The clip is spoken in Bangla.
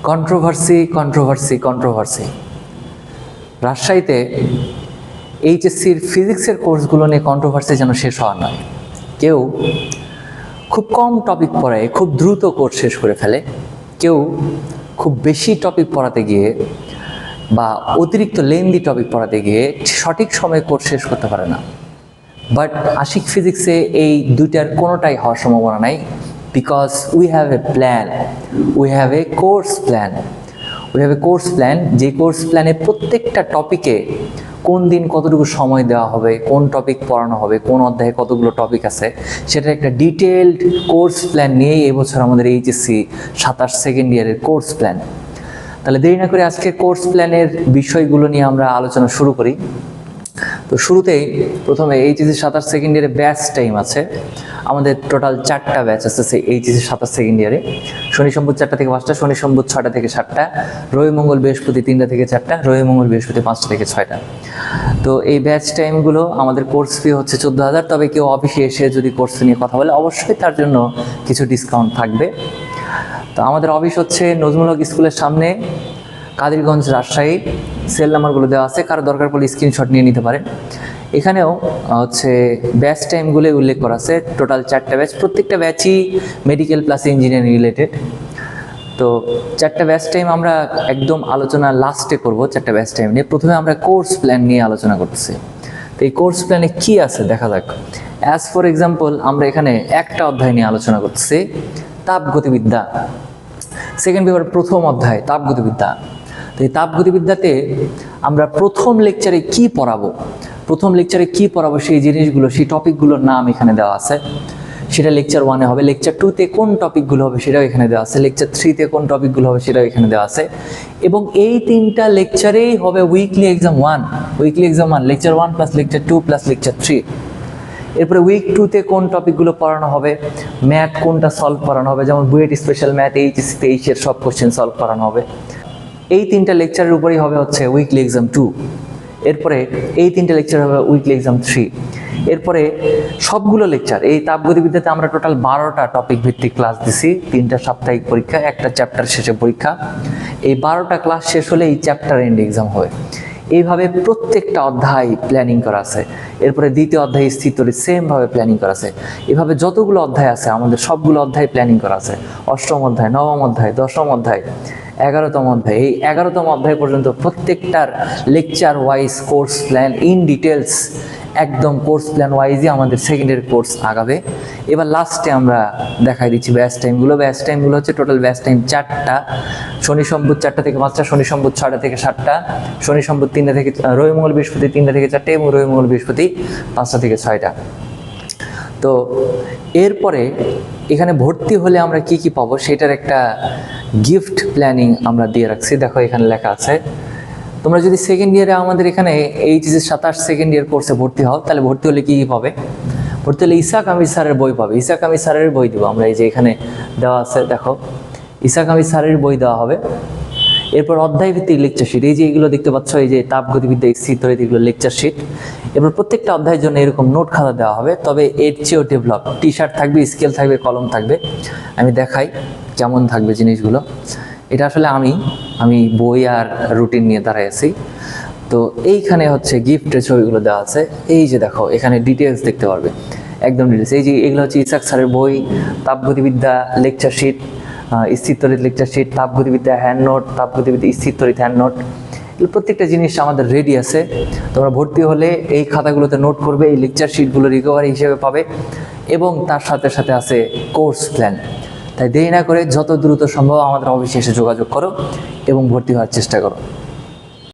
কন্ট্রোভার্সি কন্ট্রোভার্সি কন্ট্রোভার্সি রাজশাহীতে এইচএসসির ফিজিক্সের কোর্সগুলো নিয়ে কন্ট্রোভার্সি যেন শেষ হওয়ার নয়। কেউ খুব কম টপিক পড়ায় খুব দ্রুত কোর্স শেষ করে ফেলে, কেউ খুব বেশি টপিক পড়াতে গিয়ে বা অতিরিক্ত লেন্দি টপিক পড়াতে গিয়ে সঠিক সময়ে কোর্স শেষ করতে পারে না। বাট আশিক ফিজিক্সে এই দুইটার কোনোটাই হওয়ার সম্ভাবনা নাই, because we have a plan, we have a course plan. যে কোর্স প্ল্যানে প্রত্যেকটা টপিকে কোন দিন কতটুকু সময় দেওয়া হবে, কোন টপিক পড়ানো হবে, কোন অধ্যায়ে কতগুলো টপিক আছে, সেটার একটা ডিটেলড কোর্স প্ল্যান নিয়েই এবছর আমাদের এইচএসসি 27 সেকেন্ড ইয়ারের কোর্স প্ল্যান। তাহলে দেরি না করে আজকে কোর্স প্ল্যানের বিষয়গুলো নিয়ে আমরা আলোচনা শুরু করি। তো শুরুতেই প্রথমে এইচএসসি 27 সেকেন্ড ইয়ারে ব্যাচ টাইম আছে আমাদের। টোটাল 4টা ব্যাচ আছে এইচএসসি 27 সেকেন্ড ইয়ারে। শনি সোম বুধ 4টা থেকে 5টা, শনি সোম বুধ 6টা থেকে 7টা, রবি মঙ্গল বৃহস্পতি 3টা থেকে 4টা, রবি মঙ্গল বৃহস্পতি 5টা থেকে 6টা। তো এই ব্যাচ টাইমগুলো আমাদের কোর্স ফি হচ্ছে 14,000। তবে কেউ অফিসে এসে যদি কোর্স নিয়ে কথা বলে অবশ্যই তার জন্য কিছু ডিসকাউন্ট থাকবে। তো আমাদের অফিস হচ্ছে নজরুল হক স্কুলের সামনে, কাদিরগঞ্জ, রাজশাহী। সেল নাম্বারগুলো দেওয়া আছে, কারো দরকার পড়লে স্ক্রিনশট নিয়ে নিতে পারেন। এখানেও হচ্ছে ব্যাচ টাইমগুলো উল্লেখ করা আছে। টোটাল 4টা ব্যাচ, প্রত্যেকটা ব্যাচই মেডিকেল প্লাস ইঞ্জিনিয়ারিং রিলেটেড। তো 4টা ব্যাচ টাইম আমরা একদম আলোচনা লাস্টে করব। 4টা ব্যাচ টাইম নিয়ে প্রথমে আমরা কোর্স প্ল্যান নিয়ে আলোচনা করতেছি। তো এই কোর্স প্ল্যানে কি আছে দেখা যাক। অ্যাজ ফর এক্সাম্পল আমরা এখানে একটা অধ্যায় নিয়ে আলোচনা করতেছি, তাপগতিবিদ্যা। সেকেন্ড পেপার প্রথম অধ্যায় তাপগতিবিদ্যা। তো এই তাপগতিবিদ্যাতে আমরা প্রথম লেকচারে কি পড়াবো, সেই জিনিসগুলো, সেই টপিকগুলোর নাম এখানে দেওয়া আছে। সেটা লেকচার 1-এ হবে। লেকচার 2-তে কোন টপিকগুলো হবে সেটাও এখানে দেওয়া আছে। লেকচার 3-তে কোন টপিকগুলো হবে সেটাও এখানে দেওয়া আছে। এবং এই 3টা লেকচারেই হবে weekly exam 1, lecture 1 plus lecture 2 plus lecture 3। এরপরে উইক 2-তে কোন টপিকগুলো পড়ানো হবে, ম্যাথ কোনটা সলভ করানো হবে, যেমন বুয়েট স্পেশাল ম্যাথ, এইচএসসি 23-এর সব কোশ্চেন সলভ করানো হবে। এই 3টা লেকচারের উপরেই হবে হচ্ছে উইকলি এক্সাম 2। এরপরে এই 3টা লেকচার হবে উইকলি এক্সাম 3। এরপরে সবগুলো লেকচার, এই তাপগতিবিদ্যাতে আমরা টোটাল 12টা টপিক ভিত্তিক ক্লাস দিছি, 3টা সাপ্তাহিক পরীক্ষা, একটা চ্যাপ্টার শেষে পরীক্ষা। এই 12টা ক্লাস শেষ হলে এই চ্যাপ্টার এন্ড এক্সাম হবে। এইভাবে প্রত্যেকটা অধ্যায় প্ল্যানিং করা আছে। এরপরে দ্বিতীয় অধ্যায় স্থিতরি সেমভাবে প্ল্যানিং করা আছে। এভাবে যতগুলো অধ্যায় আছে আমাদের সবগুলো অধ্যায় প্ল্যানিং করা আছে। 8ম অধ্যায়, 9ম অধ্যায়, 10ম অধ্যায়, 11তম অধ্যায়। এই 11তম অধ্যায় পর্যন্ত প্রত্যেকটার lecture wise course plan in details, একদম কোর্স প্ল্যান ওয়াইজই আমাদের সেকেন্ডের কোর্স আগাবে। এবার লাস্টে আমরা দেখাই দিচ্ছি ব্যাচ টাইমগুলো। ব্যাচ টাইমগুলো হচ্ছে টোটাল ব্যাচ টাইম 4টা। শনি সোম বুধ 4টা থেকে 5টা, শনি সোম বুধ 6টা থেকে 7টা, শনি সোম বুধ 3টা থেকে, রবি মঙ্গল বৃহস্পতি 3টা থেকে 4টে এবং রবি মঙ্গল বৃহস্পতি 5টা থেকে 6টা। তো এরপরে এখানে ভর্তি হলে আমরা কি কি পাবো সেটার একটা গিফট প্ল্যানিং আমরা দিয়ে রাখছি। দেখো এখানে লেখা আছে, তোমরা যদি সেকেন্ড ইয়ারে আমাদের এখানে এইচএসসি 27 সেকেন্ড ইয়ার কোর্সে ভর্তি হও, তাহলে ভর্তি হলে কি কি পাবে? ভর্তি হলে ইসাক আমির স্যারের বই পাবে। ইসাক আমির স্যারের বই দেবো আমরা, এই যে এখানে দেওয়া আছে দেখো, ইসাক আমির স্যারের বই দেওয়া হবে। এরপর অধ্যায় ভিত্তিক লেকচার শিট, এই যে এগুলো দেখতে পাচ্ছ, এই যে তাপগতিবিদ্যা স্থিতরি, এগুলো লেকচার শিট। এরপর প্রত্যেকটা অধ্যায়ের জন্য এরকম নোট খাতা দেওয়া হবে, তবে এর চেয়েও ডেভেলপ। টি শার্ট থাকবে, স্কেল থাকবে, কলম থাকবে। আমি দেখাই কেমন থাকবে জিনিসগুলো। এটা আসলে আমি বই আর রুটিন নিয়ে দাঁড়ায় আছি। তো এইখানে হচ্ছে গিফটের ছবিগুলো দেওয়া আছে। এই যে দেখো এখানে ডিটেলস দেখতে পারবে, একদম ডিটেলস। এই যে এগুলো হচ্ছে ইসাক স্যারের বই, তাপগতিবিদ্যা লেকচার শিট, স্থিরতরিত লেকচার শিট, তাপগতিবিদ্যা হ্যান্ড নোট, তাপগতিবিদ্যা স্থিরতরিত হ্যান্ড নোট। প্রত্যেকটা জিনিস আমাদের রেডি আছে। তোমরা ভর্তি হলে এই খাতাগুলোতে নোট করবে, এই লেকচার শিটগুলো রিকভারি হিসেবে পাবে, এবং তার সাথে সাথে আছে কোর্স প্ল্যান। তাই দেরি না করে যত দ্রুত সম্ভব আমাদের অফিসে এসে যোগাযোগ করো এবং ভর্তি হওয়ার চেষ্টা করো।